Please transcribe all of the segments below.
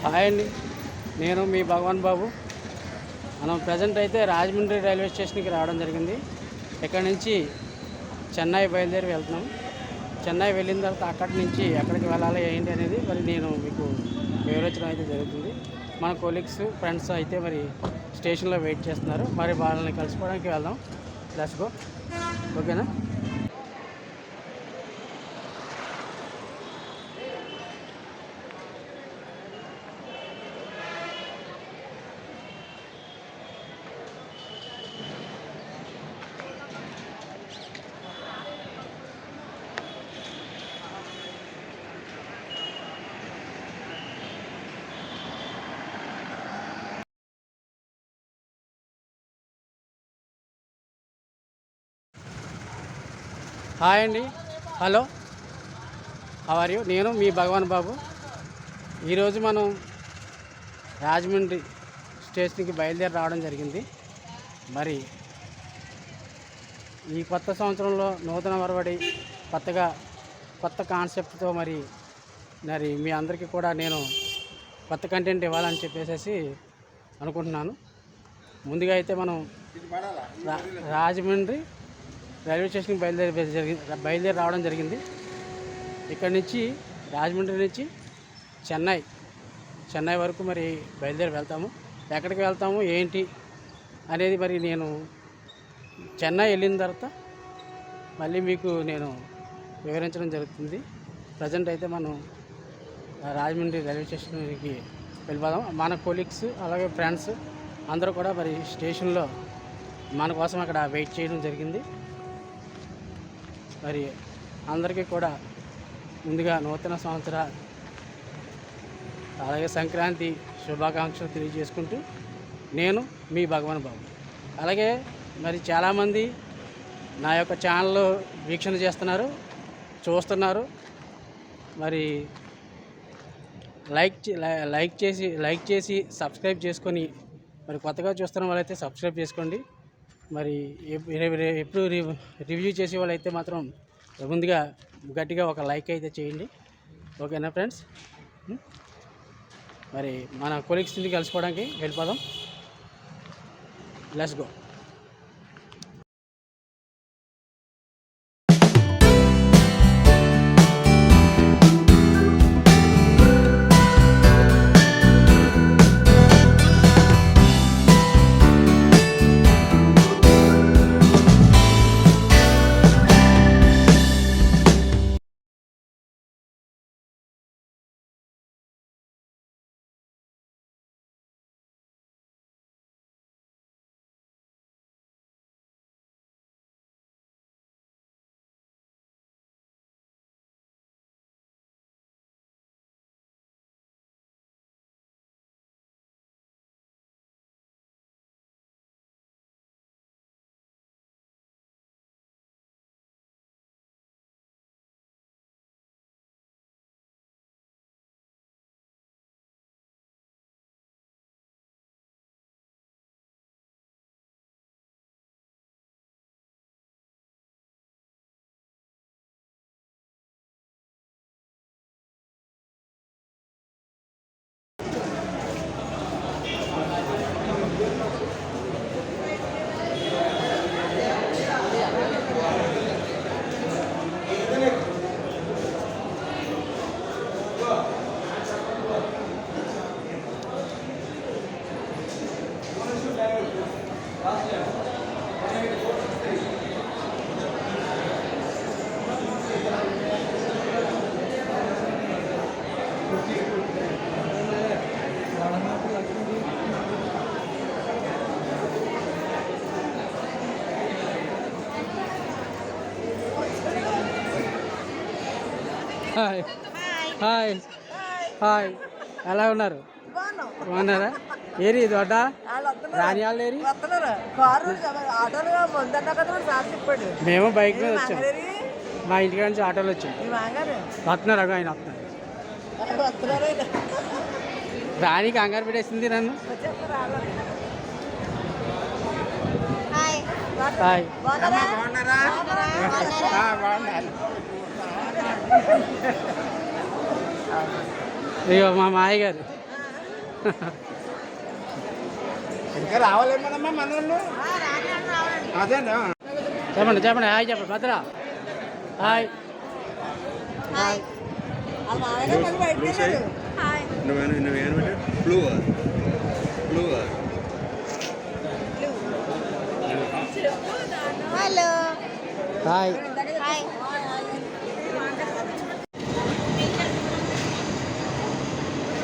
Hi అండి, నేను మీ భగవాన్ బాబు. మనం ప్రజెంట్ అయితే రాజమండ్రి రైల్వే స్టేషన్కి రావడం జరిగింది. ఇక్కడ నుంచి చెన్నై బయలుదేరి వెళ్తున్నాం. చెన్నై వెళ్ళిన తర్వాత అక్కడి నుంచి ఎక్కడికి వెళ్ళాలి ఏంటి అనేది మరి నేను మీకు వివరించడం అయితే జరుగుతుంది. మన కొలీగ్స్ ఫ్రెండ్స్ అయితే మరి స్టేషన్లో వెయిట్ చేస్తున్నారు. మరి వాళ్ళని కలుసుకోవడానికి వెళ్దాం. Let's go. ఓకేనా? హాయ్ అండి, హలో, హౌ ఆర్ యూ? నేను మీ భగవాన్ బాబు. ఈరోజు మనం రాజమండ్రి స్టేషన్కి బయలుదేరి రావడం జరిగింది. మరి ఈ కొత్త సంవత్సరంలో నూతన వరవడి కొత్త కాన్సెప్ట్తో మరి మీ అందరికీ కూడా నేను కొత్త కంటెంట్ ఇవ్వాలని చెప్పేసి అనుకుంటున్నాను. ముందుగా అయితే మనం రాజమండ్రి రైల్వే స్టేషన్కి బయలుదేరి రావడం జరిగింది. ఇక్కడి నుంచి రాజమండ్రి నుంచి చెన్నై వరకు మరి బయలుదేరి వెళ్తాము. ఎక్కడికి వెళ్తాము ఏంటి అనేది మరి నేను చెన్నై వెళ్ళిన తర్వాత మళ్ళీ మీకు నేను వివరించడం జరుగుతుంది. ప్రజెంట్ అయితే మనం రాజమండ్రి రైల్వే స్టేషన్కి వెళ్ళిపోదాం. మన కొలీగ్స్ అలాగే ఫ్రెండ్స్ అందరూ కూడా మరి స్టేషన్లో మన కోసం అక్కడ వెయిట్ చేయడం జరిగింది. మరి అందరికీ కూడా ముందుగా నూతన సంవత్సర అలాగే సంక్రాంతి శుభాకాంక్షలు తెలియజేసుకుంటూ నేను మీ భగవాన్ బాబు. అలాగే మరి చాలామంది నా యొక్క ఛానల్ వీక్షణ చూస్తున్నారు. మరి లైక్ చేసి సబ్స్క్రైబ్ చేసుకొని మరి కొత్తగా చూస్తున్న వాళ్ళైతే సబ్స్క్రైబ్ చేసుకోండి. మరి ఎప్పుడు రివ్యూ చేసే వాళ్ళైతే మాత్రం ముందుగా గట్టిగా ఒక లైక్ అయితే చేయండి. ఓకేనా ఫ్రెండ్స్? మరి మన కొలీగ్స్ని కలుసుకోవడానికి వెళ్ళిపోదాం. Let's go. Hi hi hi, ఎలా ఉన్నారు? బాగున్నారా? ఏరి దొడ్డ రాని వాళ్ళు ఏరి? మేము బైక్ మీద వచ్చాం. మా ఇంటికి నుంచి ఆటోలో వచ్చాం. వస్తున్నారు ఆయన వస్తున్నారు. రాని కంగారు పెట్టేసింది నన్ను. హాయ్, ఇగో మా మాయ గారు ఇంకా రావాలేమోనమ్మా మన వాళ్ళు. అదేనా చెప్పండి చెప్పండి హాయ్ చెప్పండి భద్ర హాయ్ హాయ్ నువ్వేను ఫ్లూవర్ హలో హాయ్ హాయ్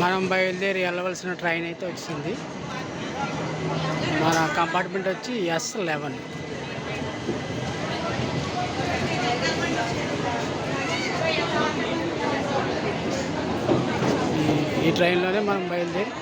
మనం బయలుదేరి వెళ్ళవలసిన ట్రైన్ అయితే వచ్చింది. మన కంపార్ట్మెంట్ వచ్చి S11. ఈ ట్రైన్లోనే మనం బయలుదేరి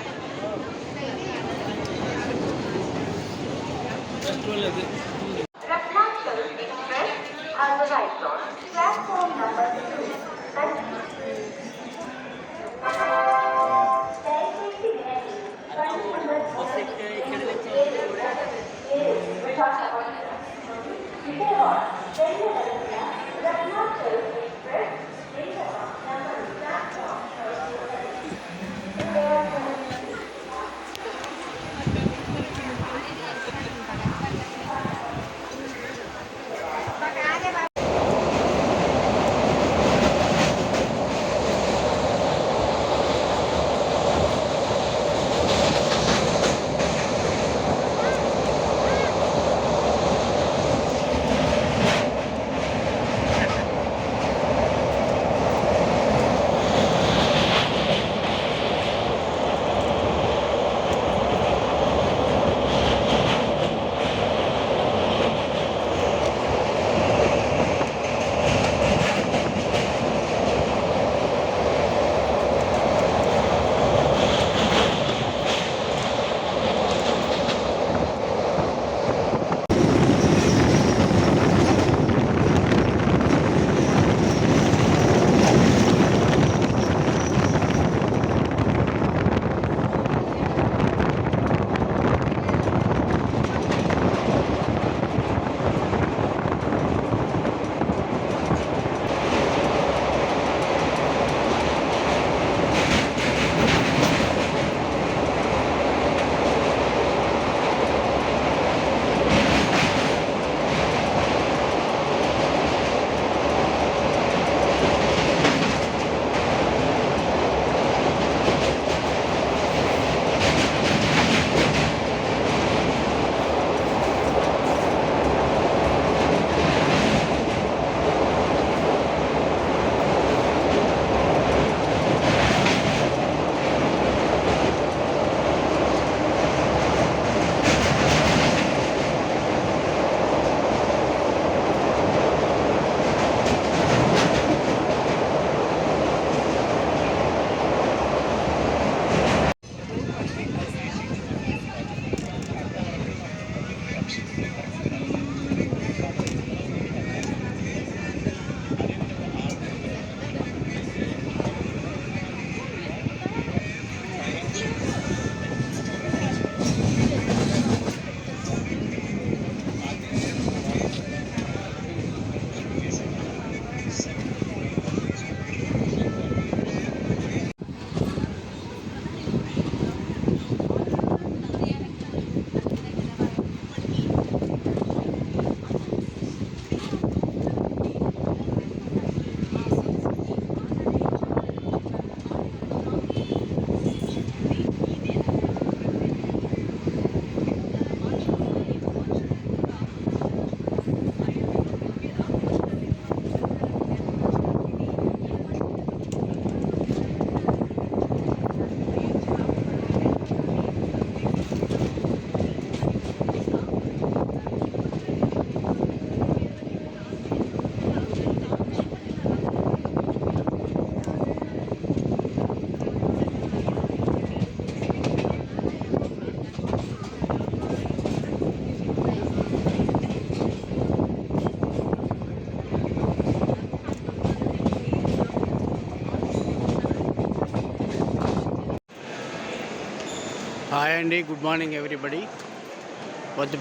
హాయ్ అండి, గుడ్ మార్నింగ్ ఎవ్రీబడి.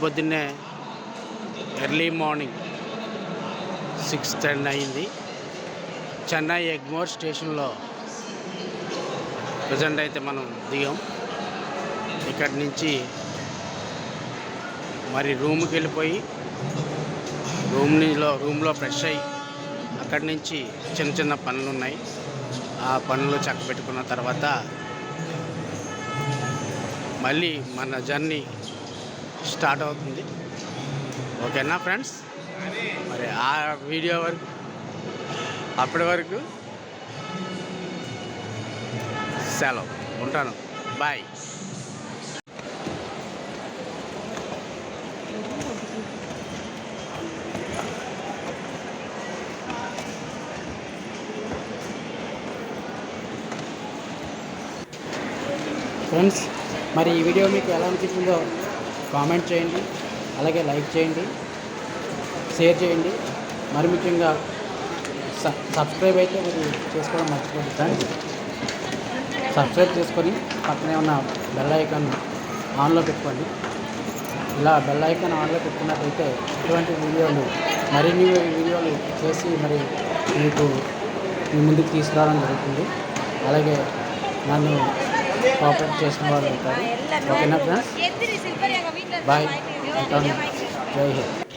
పొద్దున్నే ఎర్లీ మార్నింగ్ 6:10 అయింది. చెన్నై ఎగ్మోర్ స్టేషన్లో ప్రజెంట్ అయితే మనం దిగాం. ఇక్కడి నుంచి మరి రూమ్కి వెళ్ళిపోయి రూమ్లో ఫ్రెష్ అయ్యి అక్కడి నుంచి చిన్న చిన్న పనులు ఉన్నాయి. ఆ పనులు చక్కబెట్టుకున్న తర్వాత మళ్ళీ మన జర్నీ స్టార్ట్ అవుతుంది. ఓకేనా ఫ్రెండ్స్? మరి ఆ వీడియో వరకు అప్పటి వరకు సెలవు. ఉంటాను. బాయ్. ఫ్రెండ్స్, మరి ఈ వీడియో మీకు ఎలా అనిపించిందో కామెంట్ చేయండి, అలాగే లైక్ చేయండి, షేర్ చేయండి. మరి ముఖ్యంగా సబ్స్క్రైబ్ అయితే మీరు చేసుకోవడం మర్చిపోండి ఫ్రెండ్స్. సబ్స్క్రైబ్ చేసుకొని పక్కనే ఉన్న బెల్ ఐకాన్ ఆన్లో పెట్టుకోండి. ఇలా బెల్ ఐకాన్ ఆన్లో పెట్టుకున్నట్లయితే ఇటువంటి వీడియోలు మరిన్ని వీడియోలు చేసి మరి మీకు మీ ముందుకు తీసుకురావడం జరుగుతుంది. అలాగే నన్ను కోఆపరేట్ చేసిన వాళ్ళు ఉంటారు. ఓకేనా ఫ్రెండ్స్? బాయ్. జై హింద్.